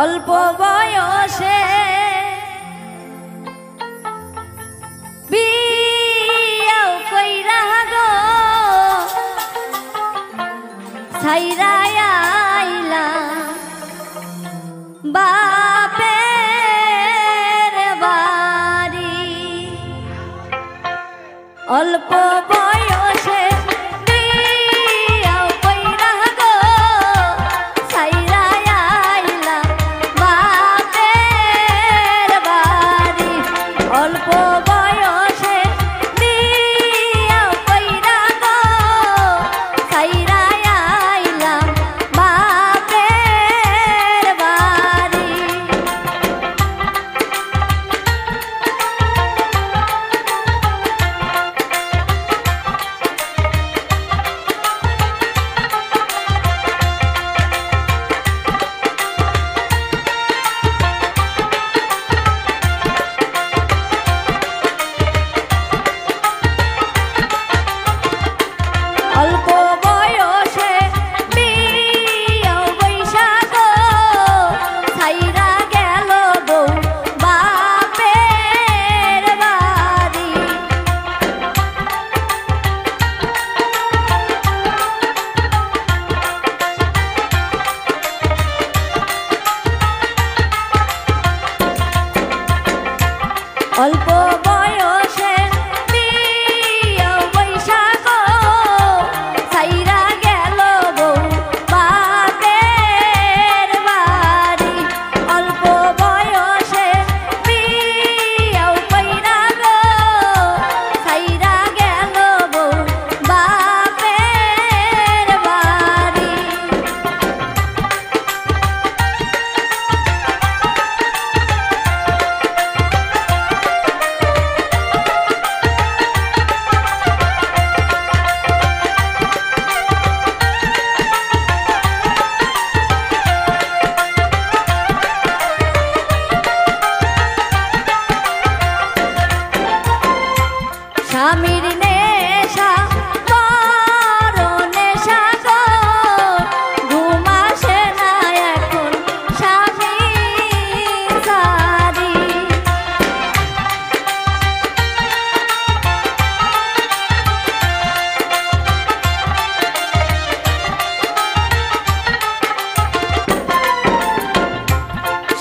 অল্প বয়সে বিয়াও কইরা গো ছাইরা আইলা বাপের বাড়ি। অল্প বয়সে বিয়াও কইরা গো ছাইরা আইলা বাপের বাড়ি। অল্প বয়সে বিয়াও কইরা গো ছাইরা আইলা বাপের বাড়ি। অল্প বয়সে বিয়াও বইসা গো ছাইরা গেল বউ বাপের বাড়ি। অল্প বয়সে বিয়াও বইসা গো ছাইরা গেল বউ বাপের বাড়ি। অল্প বয়সে বিয়াও কইরা গো ছাইরা গেল বউ বাপের বাড়ি। স্বামীর নেশা বড় নেশা গো ঘুম আসে না এখন স্বামী সারি।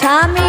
স্বামী